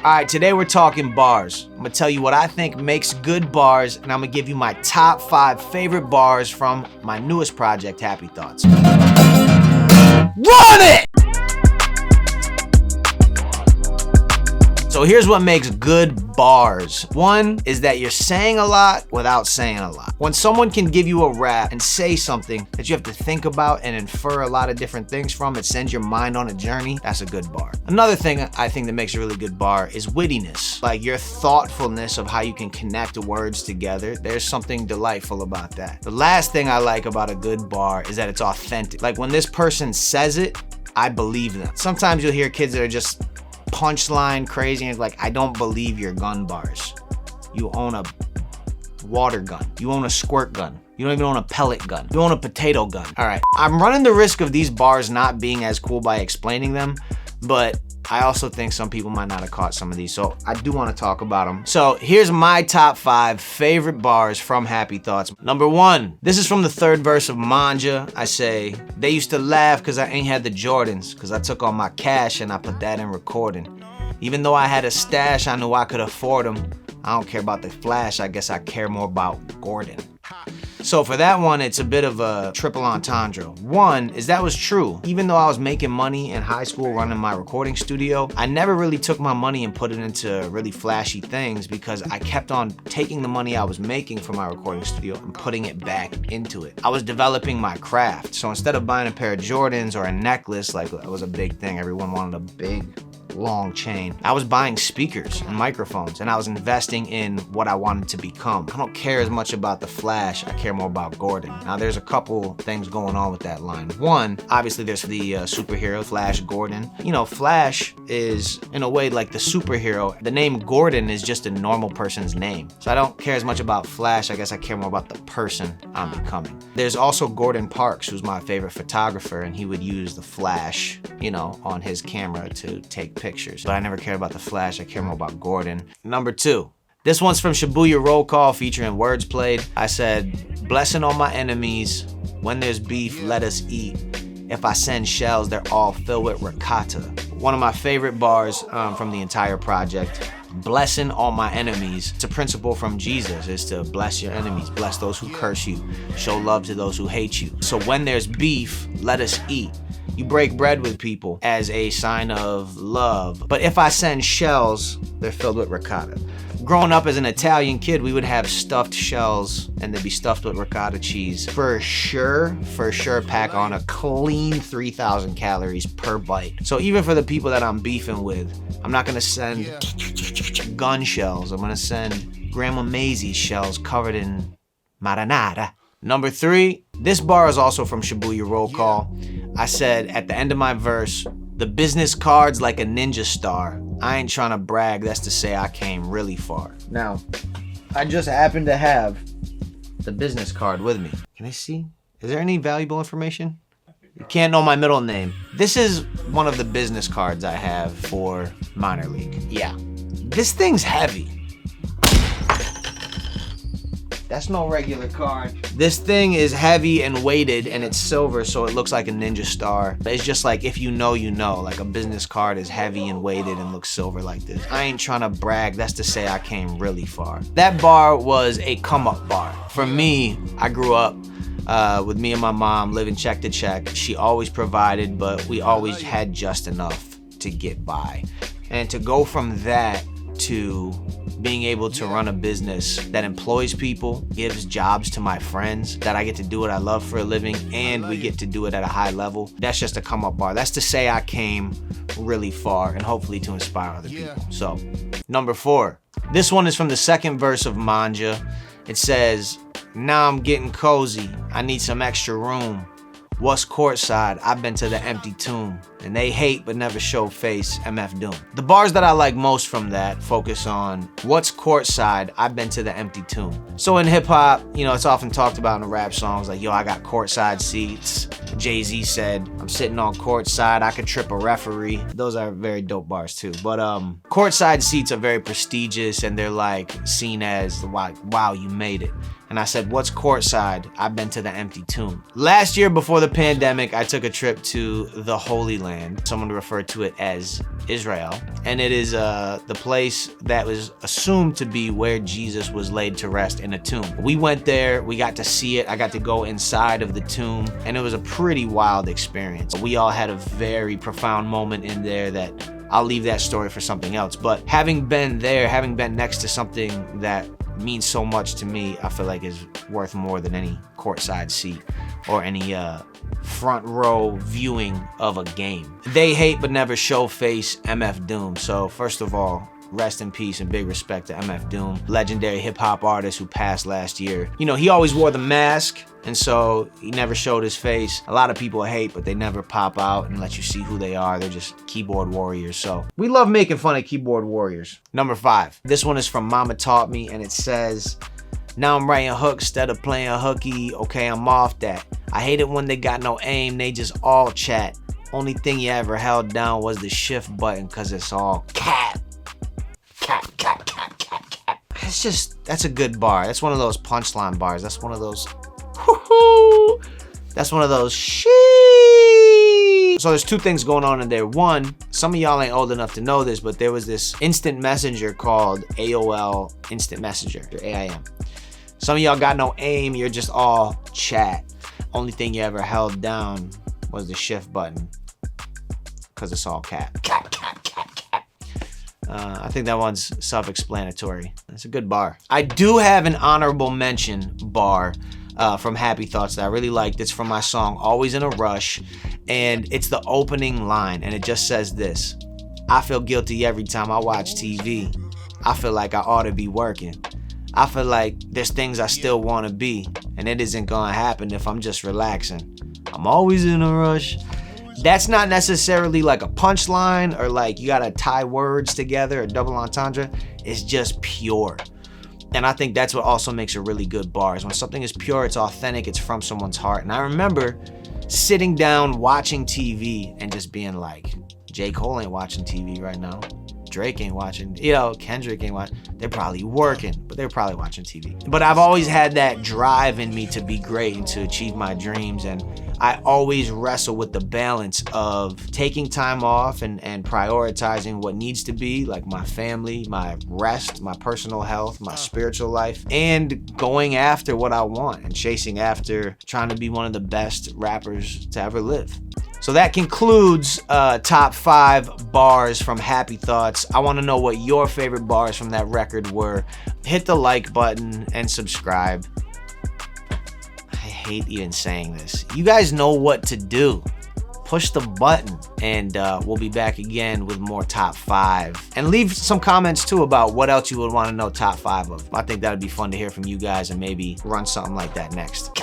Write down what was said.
All right, today we're talking bars. I'm gonna tell you what I think makes good bars, and I'm gonna give you my top 5 favorite bars from my newest project, Happy Thoughts. Run it! So here's what makes good bars. One is that you're saying a lot without saying a lot. When someone can give you a rap and say something that you have to think about and infer a lot of different things from, it sends your mind on a journey, that's a good bar. Another thing I think that makes a really good bar is wittiness. Like your thoughtfulness of how you can connect words together. There's something delightful about that. The last thing I like about a good bar is that it's authentic. Like when this person says it, I believe them. Sometimes you'll hear kids that are just punchline crazy and it's like, I don't believe your gun bars. You own a water gun. You own a squirt gun. You don't even own a pellet gun. You own a potato gun. All right, I'm running the risk of these bars not being as cool by explaining them, but I also think some people might not have caught some of these, so I do want to talk about them. So here's my top 5 favorite bars from Happy Thoughts. Number 1, this is from the 3rd verse of Manja. I say, they used to laugh because I ain't had the Jordans, because I took all my cash and I put that in recording. Even though I had a stash, I knew I could afford them. I don't care about the flash, I guess I care more about Gordon. So for that one, it's a bit of a triple entendre. One is that was true. Even though I was making money in high school running my recording studio, I never really took my money and put it into really flashy things because I kept on taking the money I was making from my recording studio and putting it back into it. I was developing my craft. So instead of buying a pair of Jordans or a necklace, like it was a big thing, everyone wanted a big, long chain. I was buying speakers and microphones and I was investing in what I wanted to become. I don't care as much about the flash, I care more about Gordon. Now there's a couple things going on with that line. One, obviously there's the superhero, Flash Gordon. You know, Flash is in a way like the superhero. The name Gordon is just a normal person's name. So I don't care as much about Flash, I guess I care more about the person I'm becoming. There's also Gordon Parks, who's my favorite photographer, and he would use the flash, you know, on his camera to take pictures. But I never cared about the flash, I care more about Gordon. Number 2, this one's from Shibuya Roll Call featuring Words Played. I said, blessing all my enemies, when there's beef, let us eat. If I send shells, they're all filled with ricotta. One of my favorite bars from the entire project. Blessing all my enemies. It's a principle from Jesus, is to bless your enemies, bless those who curse you, show love to those who hate you. So when there's beef, let us eat. You break bread with people as a sign of love. But if I send shells, they're filled with ricotta. Growing up as an Italian kid, we would have stuffed shells and they'd be stuffed with ricotta cheese. For sure, pack on a clean 3,000 calories per bite. So even for the people that I'm beefing with, I'm not gonna send gun shells. I'm gonna send Grandma Maisie's shells covered in marinara. Number 3, this bar is also from Shibuya Roll Call. I said at the end of my verse, the business card's like a ninja star. I ain't trying to brag, that's to say I came really far. Now, I just happen to have the business card with me. Can I see? Is there any valuable information? You can't know my middle name. This is one of the business cards I have for minor league. Yeah. This thing's heavy. That's no regular card. This thing is heavy and weighted and it's silver, so it looks like a ninja star. It's just like, if you know, you know. Like a business card is heavy and weighted and looks silver like this. I ain't trying to brag, that's to say I came really far. That bar was a come up bar. For me, I grew up with me and my mom living check to check. She always provided, but we always had just enough to get by. And to go from that to being able to run a business that employs people, gives jobs to my friends, that I get to do what I love for a living, and we get to do it at a high level, that's just a come up bar. That's to say I came really far and hopefully to inspire other people. So, number 4, this one is from the 2nd verse of Manja. It says, now I'm getting cozy, I need some extra room. What's courtside? I've been to the empty tomb. And they hate but never show face, MF Doom. The bars that I like most from that focus on what's courtside? I've been to the empty tomb. So in hip hop, you know, it's often talked about in the rap songs like, yo, I got courtside seats. Jay-Z said, I'm sitting on courtside, I could trip a referee. Those are very dope bars too. But courtside seats are very prestigious and they're like seen as, wow, you made it. And And I said, what's courtside? I've been to the empty tomb. Last year before the pandemic, I took a trip to the Holy Land. Someone referred to it as Israel. And it is the place that was assumed to be where Jesus was laid to rest in a tomb. We went there, we got to see it. I got to go inside of the tomb, and it was a pretty wild experience. We all had a very profound moment in there that I'll leave that story for something else. But having been there, having been next to something that means so much to me, I feel like is worth more than any courtside seat or any front row viewing of a game. They hate but never show face, MF Doom. So first of all, rest in peace and big respect to MF Doom, legendary hip hop artist who passed last year. You know, he always wore the mask, and so he never showed his face. A lot of people hate, but they never pop out and let you see who they are. They're just keyboard warriors. So we love making fun of keyboard warriors. Number 5. This one is from Mama Taught Me, and it says, now I'm writing hooks instead of playing hooky. Okay, I'm off that. I hate it when they got no aim, they just all chat. Only thing you ever held down was the shift button, cause it's all cat. Cat. It's just, that's a good bar. That's one of those punchline bars. That's one of those, whoo-hoo. That's one of those sheesh. So there's 2 things going on in there. One, some of y'all ain't old enough to know this, but there was this instant messenger called AOL Instant Messenger, or AIM. Some of y'all got no aim, you're just all chat. Only thing you ever held down was the shift button, cause it's all cat. I think that one's self-explanatory. It's a good bar. I do have an honorable mention bar from Happy Thoughts that I really liked. It's from my song, Always in a Rush, and it's the opening line, and it just says this: I feel guilty every time I watch TV. I feel like I ought to be working. I feel like there's things I still want to be, and it isn't gonna happen if I'm just relaxing. I'm always in a rush. That's not necessarily like a punchline or like you gotta tie words together or double entendre. It's just pure. And I think that's what also makes a really good bar, is when something is pure, it's authentic, it's from someone's heart. And I remember sitting down watching TV and just being like, J. Cole ain't watching TV right now. Drake ain't watching, you know, Kendrick ain't watching. They're probably working, but they're probably watching TV. But I've always had that drive in me to be great and to achieve my dreams. And I always wrestle with the balance of taking time off and prioritizing what needs to be, like my family, my rest, my personal health, my spiritual life, and going after what I want and chasing after trying to be one of the best rappers to ever live. So that concludes top 5 bars from Happy Thoughts. I want to know what your favorite bars from that record were. Hit the like button and subscribe. I hate even saying this. You guys know what to do. Push the button, and we'll be back again with more top 5. And leave some comments too about what else you would want to know top 5 of. I think that would be fun to hear from you guys, and maybe run something like that next.